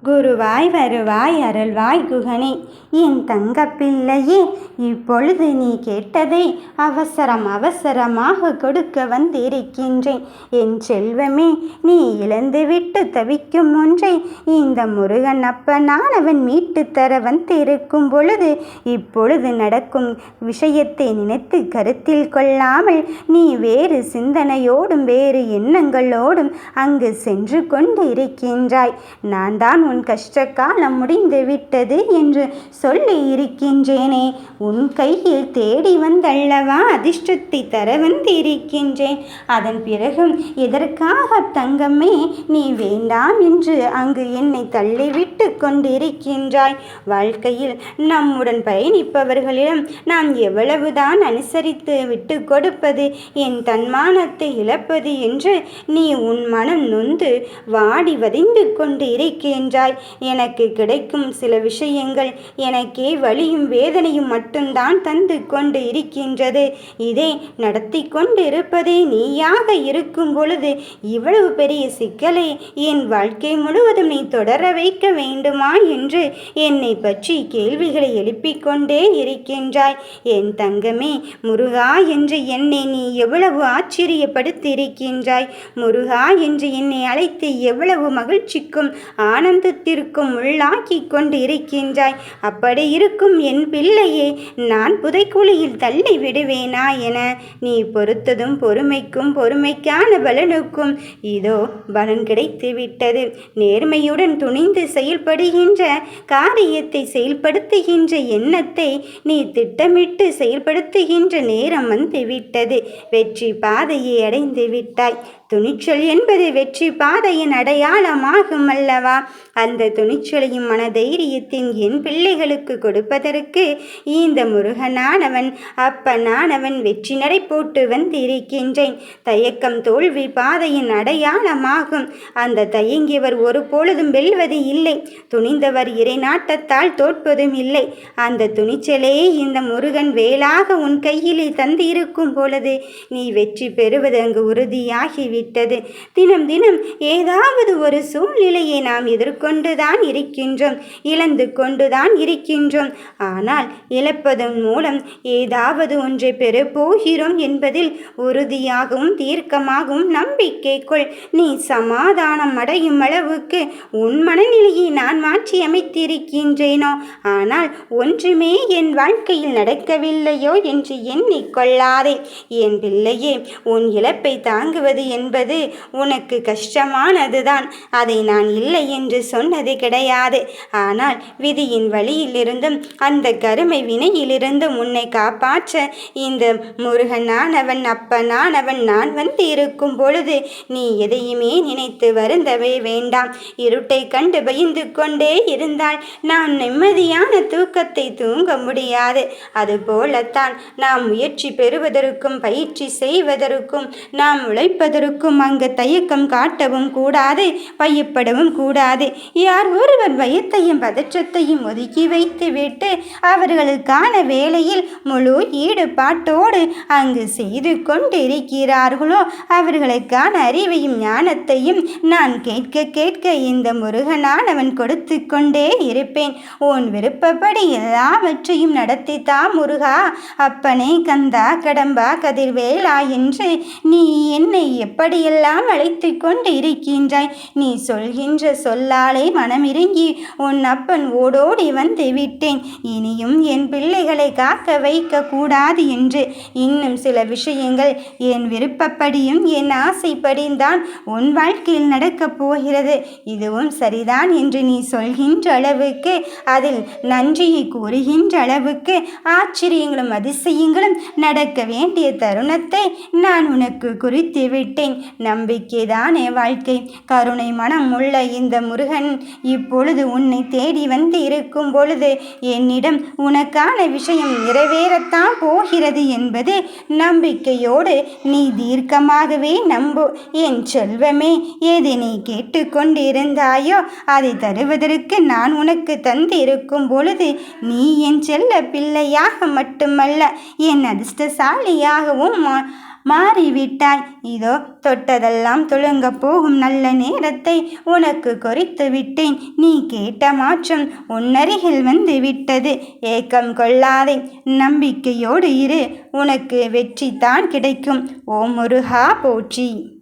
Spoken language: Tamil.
குருவாய் வருவாய் அருள்வாய் குகனே, என் தங்கப்பிள்ளையே, இப்பொழுது நீ கேட்டதை அவசரமாக கொடுக்க வந்திருக்கின்றேன். என் செல்வமே, நீ இழந்துவிட்டு தவிக்கும் ஒன்றை இந்த முருகன் அப்பனானவன் மீட்டு தர வந்திருக்கும் பொழுது, இப்பொழுது நடக்கும் விஷயத்தை நினைத்து கருத்தில் கொள்ளாமல் நீ வேறு சிந்தனையோடும் வேறு எண்ணங்களோடும் அங்கு சென்று கொண்டு இருக்கின்றாய். நான் தான் உன் கஷ்ட காலம் முடிந்து விட்டது என்று சொல்லி இருக்கின்றேனே. உன் கையில் தேடி வந்தல்லவா அதிர்ஷ்டத்தை தர வந்திருக்கின்றேன். அதன் பிறகும் எதற்காக தங்கமே நீ வேண்டாம் என்று அங்கு என்னை தள்ளிவிட்டு கொண்டிருக்கின்றாய்? வாழ்க்கையில் நம்முடன் பயணிப்பவர்களிடம் நாம் எவ்வளவுதான் அனுசரித்து விட்டு கொடுப்பது, என் தன்மானத்தை இழப்பது என்று நீ உன் மனம் நொந்து வாடி வதிந்து கொண்டு இருக்கின்றாய். எனக்கு கிடைக்கும் சில விஷயங்கள் எனக்கே வலியும் வேதனையும் மட்டும்தான் தந்து கொண்டு இருக்கின்றது. இதை நடத்தி கொண்டு இருப்பதே நீயாக இருக்கும் பொழுது இவ்வளவு பெரிய சிக்கலை என் வாழ்க்கை முழுவதும் நீ தொடர வைக்க வேண்டுமா என்று என்னை பற்றி கேள்விகளை எழுப்பிக் கொண்டே இருக்கின்றாய். என் தங்கமே, முருகா என்று என்னை நீ எவ்வளவு ஆச்சரியப்படுத்தியிருக்கின்றாய். முருகா என்று என்னை அழைத்து எவ்வளவு மகிழ்ச்சிக்கும் ஆனந்தத்திற்கும் உள்ளாக்கி கொண்டு இருக்கின்றாய். அப்படி இருக்கும் என் பிள்ளையே, நான் புதைக்குழியில் தள்ளி விடுவேனா என நீ பொறுத்ததும் பொறுமைக்கான பலனுக்கும் இதோ பலன் கிடைத்து விட்டது. நேர்மையுடன் துணிந்து செயல்படுகின்ற காரியத்தை செயல்படுத்துகின்ற எண்ணத்தை நீ திட்டமிட்டு செயல்படுத்துகின்ற நேரம் வந்து விட்டது. வெற்றி பாதையை அடைந்து விட்டாய். துணிச்சல் என்பது வெற்றி பாதையின் அடையாளமாகும் அல்லவா? அந்த துணிச்சலையும் மனதைரியத்தின் என் பிள்ளைகளுக்கு கொடுப்பதற்கு இந்த முருகனானவன் அப்பனானவன் வெற்றி நடை போட்டு வந்திருக்கின்றேன். தயக்கம் தோல்வி பாதையின் அடையாளமாகும். அந்த தயங்கியவர் ஒரு பொழுதும் வெல்வது இல்லை. துணிந்தவர் இறை நாட்டத்தால் தோற்பதும் இல்லை. அந்த துணிச்சலே இந்த முருகன் வேலாக உன் கையிலே தந்திருக்கும் பொழுது நீ வெற்றி பெறுவது அங்கு உறுதியாகிவிட்டது. தினம் தினம் ஏதாவது ஒரு சூழ்நிலையை நாம் எதிர்கொண்டுதான் இருக்கின்றோம், இழந்து கொண்டுதான் இருக்கின்றோம். ஆனால் இழப்பதன் மூலம் ஏதாவது ஒன்றை பெறப்போகிறோம் என்பதில் உறுதியாகவும் தீர்க்கமாகவும் நம்பிக்கைக்குள் நீ சமாதானம் அடையும் அளவுக்கு உன் மனநிலையை நான் மாற்றி அமைத்திருக்கின்றேனோ. ஆனால் ஒன்றுமே என் வாழ்க்கையில் நடக்கவில்லையோ என்று எண்ணிக்கொள்ளாதே. என் பிள்ளையே, உன் இழப்பை தாங்குவது என்பது உனக்கு கஷ்டமானதுதான். அதை நான் இல்லை என்று சொன்னது கிடையாது. ஆனால் விதியின் வழியிலிருந்தும் அந்த கருமை வினையிலிருந்தும் உன்னை காப்பாற்ற இந்த முருகனானவன் அப்பனானவன் நான் வந்து இருக்கும் பொழுது நீ எதையுமே நினைத்து வருந்தவே வேண்டாம். இருட்டை கண்டு பயந்து கொண்டே இருந்தால் நாம் நிம்மதியான தூக்கத்தை தூங்க முடியாது. அதுபோலத்தான் நாம் முயற்சி பெறுவதற்கும் பயிற்சி செய்வதற்கும் நாம் உழைப்பதற்கும் அங்கு தயக்கம் காட்டவும் கூடாது, பயப்படவும் கூடாது. யார் ஒருவர் பயத்தையும் பதற்றத்தையும் ஒதுக்கி வைத்துவிட்டு அவர்களுக்கான வேலையில் முழு ஈடுபாட்டோடு அங்கு செய்து கொண்டிருக்கிறார்களோ அவர்களுக்கான அறிவையும் ஞானத்தையும் நான் கேட்க இந்த முருகனானவன் கொடுத்து கொண்டே இருப்பேன். உன் விருப்பப்படி எல்லாவற்றையும் நடத்தித்தா முருகா, அப்பனே, கந்தா, கடம்பா, கதிர்வேலா என்று நீ என்னை எப்படியெல்லாம் அழைத்து கொண்டு இருக்கின்றாய். நீ சொல்கின்ற சொல்லாலே மனமிறங்கி உன் அப்பன் ஓடோடி வந்து விட்டேன். இனியும் என் பிள்ளைகளை காக்க வைக்க கூடாது என்று இன்னும் சில விஷயங்கள் என் விருப்பப்படியும் என் ஆசைப்படிதான் உன் வாழ்க்கையில் நடக்கப் போகிறது. இதுவும் சரிதான் என்று நீ சொல்கின்ற அளவுக்கு, அதில் நன்றியை கூறுகின்ற அளவுக்கு ஆச்சரியங்களும் அதிசயங்களும் நடக்க வேண்டிய தருணத்தை நான் உனக்கு குறித்து விட்டேன். நம்பிக்கைதானே வாழ்க்கை. கருணை மனம் உள்ள இந்த முருகன் இப்பொழுது உன்னை தேடி வந்து இருக்கும் பொழுது என்னிடம் உனக்கான விஷயம் நிறைவேறத்தான் போகிறது என்பது நம்பிக்கையோடு நீ தீர்க்கமாகவே நம்பு. என் செல்வமே, எது நீ கேட்டுக்கொண்டிருந்தாயோ அதை தருவதற்கு நான் உனக்கு தந்திருக்கும் பொழுது நீ என் செல்ல பிள்ளையாக மட்டுமல்ல, என் அதிர்ஷ்டசாலியாகவும் மாறிவிட்டாய். இதோ தொட்டதெல்லாம் துளுங்க போகும் நல்ல நேரத்தை உனக்கு குறித்து விட்டேன். நீ கேட்ட மாற்றம் உன்னருகில் வந்து விட்டது. ஏக்கம் கொள்ளாதே, நம்பிக்கையோடு இரு. உனக்கு வெற்றி தான் கிடைக்கும். ஓம் முருகா போற்றி.